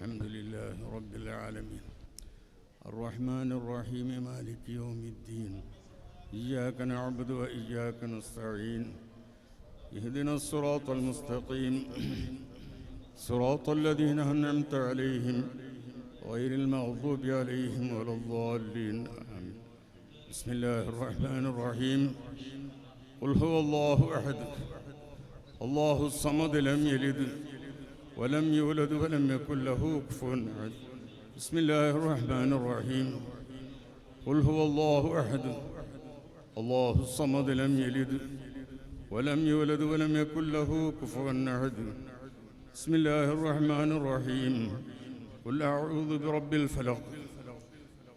الحمد لله رب العالمين الرحمن الرحيم مالك يوم الدين إياك نعبد وإياك نستعين اهدنا الصراط المستقيم صراط الذين أنعمت عليهم غير المغضوب عليهم ولا الضالين آمين. بسم الله الرحمن الرحيم قل هو الله أحد الله الصمد لم يلد ولم يولد ولم يكن له كفوا أحد. بسم الله الرحمن الرحيم قل هو الله أحد الله الصمد لم يلد ولم يولد ولم يكن له كفوا أحد. بسم الله الرحمن الرحيم قل أعوذ برب الفلق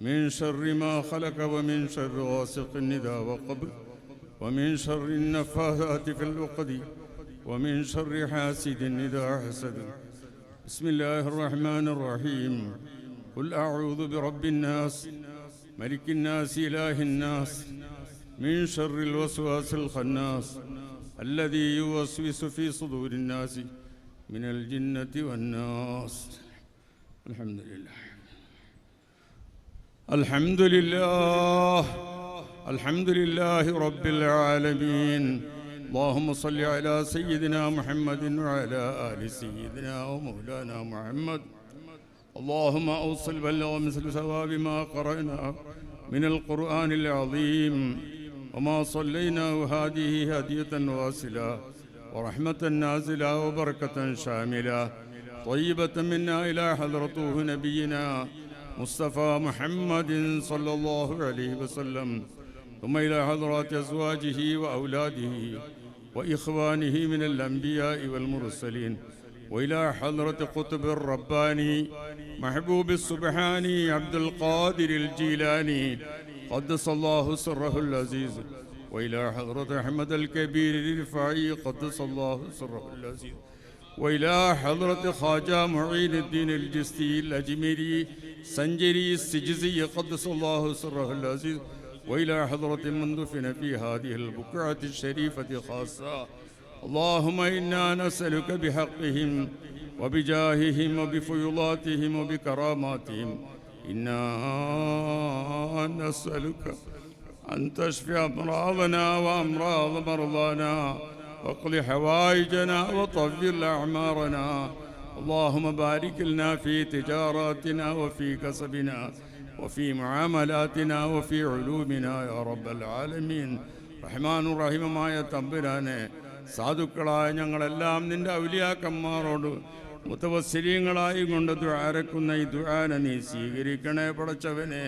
من شر ما خلق ومن شر غاسق إذا وقب ومن شر النفاثات في العقد ومن شر حاسد إذا حسد. بسم الله الرحمن الرحيم قل أعوذ برب الناس ملك الناس إله الناس من شر الوسواس الخناس الذي يوسوس في صدور الناس من الجنة والناس. الحمد لله الحمد لله الحمد لله رب العالمين. اللهم صل على سيدنا محمد وعلى آل سيدنا ومولانا محمد. اللهم أوصل بلغ مثل ثواب ما قرأنا من القرآن العظيم وما صليناه هذه هدية واصلة ورحمة نازلة وبركة شاملة طيبة منا إلى حضرته نبينا مصطفى محمد صلى الله عليه وسلم ثم إلى حضرات أزواجه وأولاده وإخوانه من الأنبياء والمرسلين وإلى حضرة قطب الرباني محبوب السبحاني عبد القادر الجيلاني قدس الله سره العزيز وإلى حضرة أحمد الكبير الرفاعي قدس الله سره العزيز وإلى حضرة خواجة معين الدين الجستي الأجميري سنجري السجزي قدس الله سره العزيز وإلى حضرة من دفن في هذه البقعة الشريفة خاصة. اللهم إنا نسألك بحقهم وبجاههم وبفيضاتهم وبكراماتهم إنا نسألك أن تشفي أمراضنا وأمراض مرضانا واقض حوائجنا وطول أعمارنا. اللهم بارك لنا في تجاراتنا وفي كسبنا وفي معاملاتنا وفي علومنا يا رب العالمين. റഹ്മാനു റഹീമുമായ തമ്പുരാനെ, സാധുക്കളായ ഞങ്ങളെല്ലാം നിന്റെ ഔലിയാക്കന്മാരോട് മുതവസ്സിലീങ്ങളായി കൊണ്ട് ദുആരക്കുന്ന ഈ ദുആനെ നീ സ്വീകരിക്കണേ പടച്ചവനെ.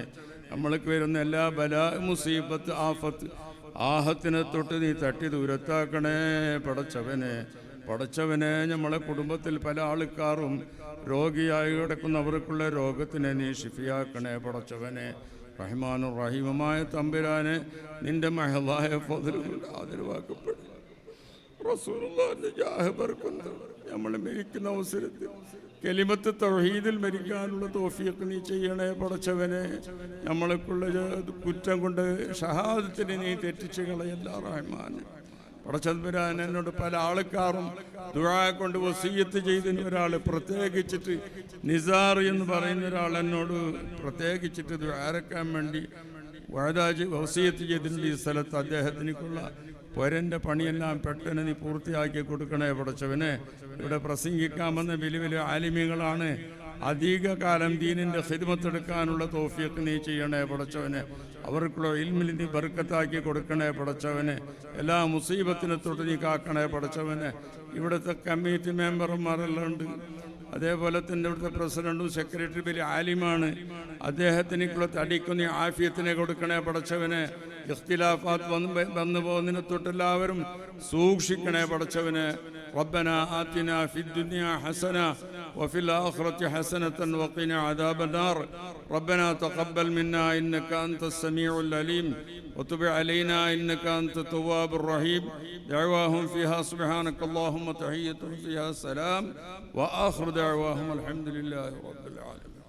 നമ്മൾക്ക് വരുന്ന എല്ലാ ബലാ മുസീബത്ത് ആഫത്ത് ആഹത്തിനെ തൊട്ട് നീ തട്ടി ദൂരത്താക്കണേ പടച്ചവനെ. പടച്ചവനെ, നമ്മളെ കുടുംബത്തിൽ പല ആൾക്കാരും രോഗിയായി കിടക്കുന്നവർക്കുള്ള രോഗത്തിനെ നീ ഷിഫിയാക്കണേ പടച്ചവനെ. റഹ്മാനു റഹീമുമായ തമ്പുരാനെ, നിന്റെ മഹളായ ഫദ്ലുകൊണ്ട് ആദരവാക്കപ്പെടും റസൂലുള്ളാഹിന്റെ ജാഹ് ബർക്കത്ത് നമ്മൾ മരിക്കുന്ന അവസരത്തിൽ കലിമത്ത് തൗഹീദിൽ മരിക്കാനുള്ള തൗഫീഖ് നീ ചെയ്യണേ പടച്ചവനെ. നമ്മൾക്കുള്ള കുറ്റം കൊണ്ട് ഷഹാദത്തിന് നീ തെറ്റിച്ച് കളയല്ല റഹ്മാനെ. പടച്ചതമ്പുരാൻ, എന്നോട് പല ആൾക്കാരും ദുആ കൊണ്ട് വസിയ്യത്ത് ചെയ്തതിന് ഒരാൾ പ്രത്യേകിച്ചിട്ട് നിസാർ എന്ന് പറയുന്ന ഒരാൾ എന്നോട് പ്രത്യേകിച്ചിട്ട് ദുആരക്കാൻ വേണ്ടി വസിയ്യത്ത് ചെയ്തിട്ടുണ്ട്. ഈ സ്ഥലത്ത് അദ്ദേഹത്തിനുള്ള പൊരൻ്റെ പണിയെല്ലാം പെട്ടെന്ന് നീ പൂർത്തിയാക്കി കൊടുക്കണേ പടച്ചവനെ. ഇവിടെ പ്രസംഗിക്കാമെന്ന വലിയ വലിയ ആലിമ്യങ്ങളാണ്. അധിക കാലം ദീനിൻ്റെ ഖിദ്മത്തെടുക്കാനുള്ള തൗഫീഖ് നീ ചെയ്യണേ പടച്ചവനെ. അവർക്കുള്ള ഇൽമിൽ നീ ബർക്കത്താക്കി കൊടുക്കണേ പടച്ചവനെ. എല്ലാ മുസീബത്തിനെ തൊട്ട് നീ കാക്കണേ പടച്ചവനെ. ഇവിടുത്തെ കമ്മിറ്റി മെമ്പർമാരെല്ലാം ഉണ്ട്. അതേപോലെ തന്നെ ഇവിടുത്തെ പ്രസിഡന്റും സെക്രട്ടറി വലിയ ആലിമാണ്. അദ്ദേഹത്തിനുള്ള തടിക്കുന്ന ആഫിയത്തിനെ കൊടുക്കണേ പടച്ചവനെ. ഇഖ്തിലാഫാത്ത് വന്നു പോകുന്നതിനെ തൊട്ടെല്ലാവരും സൂക്ഷിക്കണേ പടച്ചവനെ. റബ്ബന ആതിന ഫിദ്ദുനിയ ഹസന وفي الآخرة حسنة وقنا عذاب النار. ربنا تقبل منا إنك أنت السميع العليم وتب علينا إنك أنت التواب الرحيم. دعواهم فيها سبحانك اللهم تحيتهم فيها سلام وآخر دعواهم الحمد لله رب العالمين.